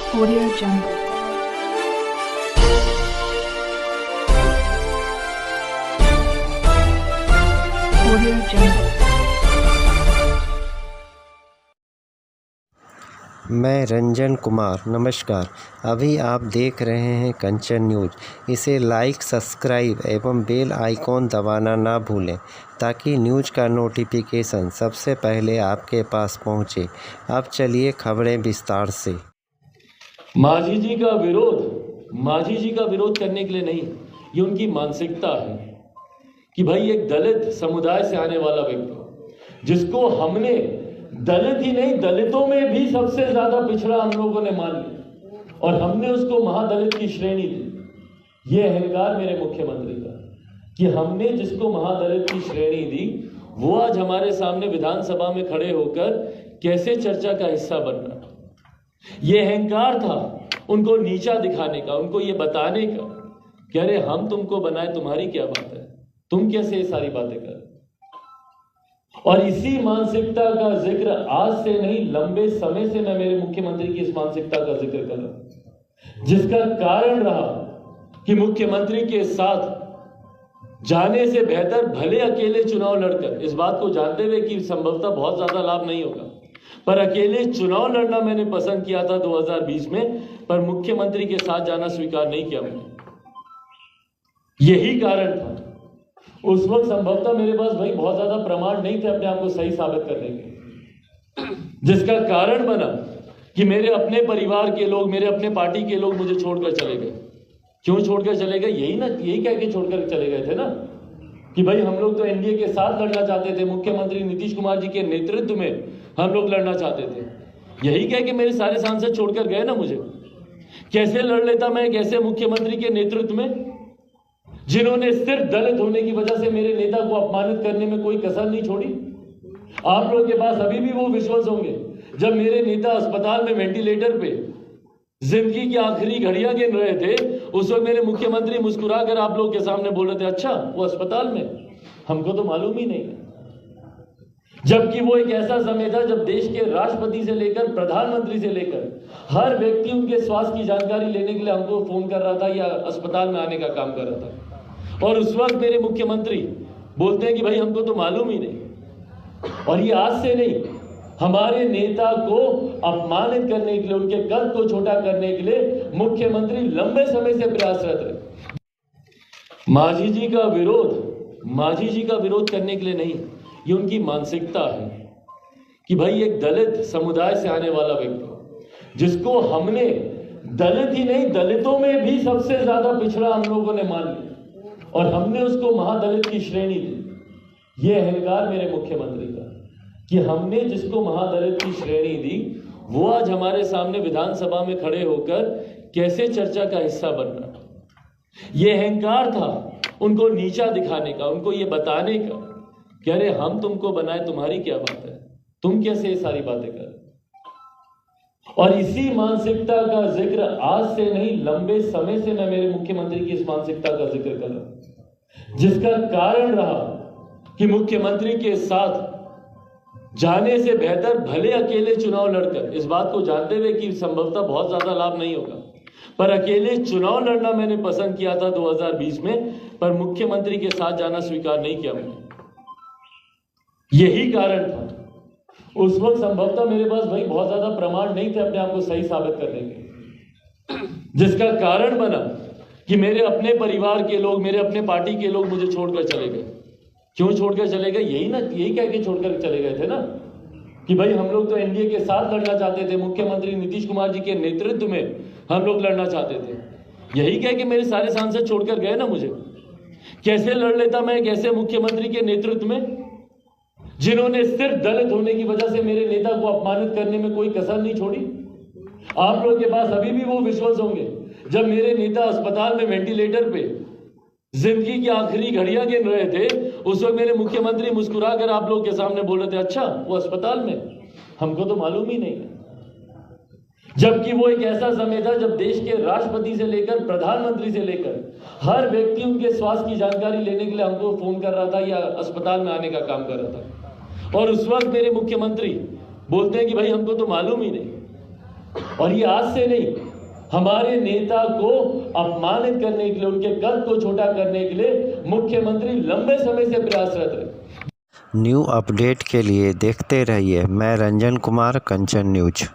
Audio Jungle. Audio Jungle. मैं रंजन कुमार। नमस्कार। अभी आप देख रहे हैं कंचन न्यूज़। इसे लाइक, सब्सक्राइब एवं बेल आइकॉन दबाना ना भूलें ताकि न्यूज़ का नोटिफिकेशन सबसे पहले आपके पास पहुंचे। अब चलिए खबरें विस्तार से। माझी जी का विरोध करने के लिए नहीं, ये उनकी मानसिकता है कि भाई एक दलित समुदाय से आने वाला व्यक्ति जिसको हमने दलित ही नहीं दलितों में भी सबसे ज्यादा पिछड़ा हम लोगों ने मान लिया और हमने उसको महादलित की श्रेणी दी। ये अहंकार मेरे मुख्यमंत्री का कि हमने जिसको महादलित की श्रेणी दी वो आज हमारे सामने विधानसभा में खड़े होकर कैसे चर्चा का हिस्सा बन रहा। ये अहंकार था उनको नीचा दिखाने का, उनको ये बताने का कि अरे हम तुमको बनाए, तुम्हारी क्या बात है, तुम कैसे ये सारी बातें कर। और इसी मानसिकता का जिक्र आज से नहीं लंबे समय से मैं मेरे मुख्यमंत्री की इस मानसिकता का जिक्र कर रहा हूं, जिसका कारण रहा कि मुख्यमंत्री के साथ जाने से बेहतर भले अकेले चुनाव लड़कर, इस बात को जानते हुए कि संभवतः बहुत ज्यादा लाभ नहीं होगा, पर अकेले चुनाव लड़ना मैंने पसंद किया था 2020 में, पर मुख्यमंत्री के साथ जाना स्वीकार नहीं किया मैंने। यही कारण था। उस वक्त संभवतः मेरे पास भाई बहुत ज्यादा प्रमाण नहीं थे अपने आप को सही साबित करने के, जिसका कारण बना कि मेरे अपने परिवार के लोग, मेरे अपने पार्टी के लोग मुझे छोड़कर चले गए। क्यों छोड़कर चले गए? यही कह के छोड़कर चले गए थे ना कि भाई हम लोग तो एनडीए के साथ लड़ना चाहते थे, मुख्यमंत्री नीतीश कुमार जी के नेतृत्व में हम लोग लड़ना चाहते थे। यही कह के मेरे सारे सांसद छोड़कर गए ना मुझे। कैसे लड़ लेता मैं कैसे मुख्यमंत्री के नेतृत्व में, जिन्होंने सिर्फ दलित होने की वजह से मेरे नेता को अपमानित करने में कोई कसर नहीं छोड़ी। आप लोगों के पास अभी भी वो विजुअल्स होंगे जब मेरे नेता अस्पताल में वेंटिलेटर पे जिंदगी की आखिरी घड़ियां गिन रहे थे, उस वक्त मेरे मुख्यमंत्री मुस्कुराकर आप लोग के सामने बोल रहे थे, अच्छा वो अस्पताल में, हमको तो मालूम ही नहीं। जबकि वो एक ऐसा समय था जब देश के राष्ट्रपति से लेकर प्रधानमंत्री से लेकर हर व्यक्ति उनके स्वास्थ्य की जानकारी लेने के लिए हमको फोन कर रहा था या अस्पताल में आने का काम कर रहा था। और उस वक्त मेरे मुख्यमंत्री बोलते हैं कि भाई हमको तो मालूम ही नहीं। और ये आज से नहीं, हमारे नेता को अपमानित करने के लिए, उनके कद को छोटा करने के लिए मुख्यमंत्री लंबे समय से प्रयासरत रहे। माझी जी का विरोध करने के लिए नहीं, ये उनकी मानसिकता है कि भाई एक दलित समुदाय से आने वाला व्यक्ति जिसको हमने दलित ही नहीं दलितों में भी सबसे ज्यादा पिछड़ा हम लोगों ने मान लिया और हमने उसको महादलित की श्रेणी दी। ये अहंकार मेरे मुख्यमंत्री का कि हमने जिसको महादलित की श्रेणी दी वो आज हमारे सामने विधानसभा में खड़े होकर कैसे चर्चा का हिस्सा बन रहा। ये अहंकार था उनको नीचा दिखाने का, उनको ये बताने का कि अरे हम तुमको बनाए, तुम्हारी क्या बात है, तुम कैसे ये सारी बातें कर। और इसी मानसिकता का जिक्र आज से नहीं लंबे समय से मैं मेरे मुख्यमंत्री की इस मानसिकता का जिक्र कर रहा हूं, जिसका कारण रहा कि मुख्यमंत्री के साथ जाने से बेहतर भले अकेले चुनाव लड़कर, इस बात को जानते हुए कि संभवतः बहुत ज्यादा लाभ नहीं होगा, पर अकेले चुनाव लड़ना मैंने पसंद किया था 2020 में, पर मुख्यमंत्री के साथ जाना स्वीकार नहीं किया मैंने। यही कारण था। उस वक्त संभवतः मेरे पास भाई बहुत ज्यादा प्रमाण नहीं थे अपने आप को सही साबित करने के, जिसका कारण बना कि मेरे अपने परिवार के लोग, मेरे अपने पार्टी के लोग मुझे छोड़कर चले गए। क्यों छोड़कर चले गए? यही कह के छोड़कर चले गए थे ना कि भाई हम लोग तो एनडीए के साथ लड़ना चाहते थे, मुख्यमंत्री नीतीश कुमार जी के नेतृत्व में हम लोग लड़ना चाहते थे। यही कह के मेरे सारे सांसद छोड़कर गए ना मुझे। कैसे लड़ लेता मैं कैसे मुख्यमंत्री के नेतृत्व में, जिन्होंने सिर्फ दलित होने की वजह से मेरे नेता को अपमानित करने में कोई कसर नहीं छोड़ी। आप लोगों के पास अभी भी वो विजुअल्स होंगे जब मेरे नेता अस्पताल में वेंटिलेटर पे जिंदगी की आखिरी घड़ियां गिन रहे थे, उस वक्त मेरे मुख्यमंत्री मुस्कुराकर आप लोग के सामने बोल रहे थे, अच्छा वो अस्पताल में, हमको तो मालूम ही नहीं। जबकि वो एक ऐसा समय था जब देश के राष्ट्रपति से लेकर प्रधानमंत्री से लेकर हर व्यक्ति उनके स्वास्थ्य की जानकारी लेने के लिए हमको फोन कर रहा था या अस्पताल में आने का काम कर रहा था। और उस वक्त मेरे मुख्यमंत्री बोलते हैं कि भाई हमको तो मालूम ही नहीं। और ये आज से नहीं, हमारे नेता को अपमानित करने के लिए, उनके कद को छोटा करने के लिए मुख्यमंत्री लंबे समय से प्रयासरत है। न्यू अपडेट के लिए देखते रहिए मैं रंजन कुमार, कंचन न्यूज।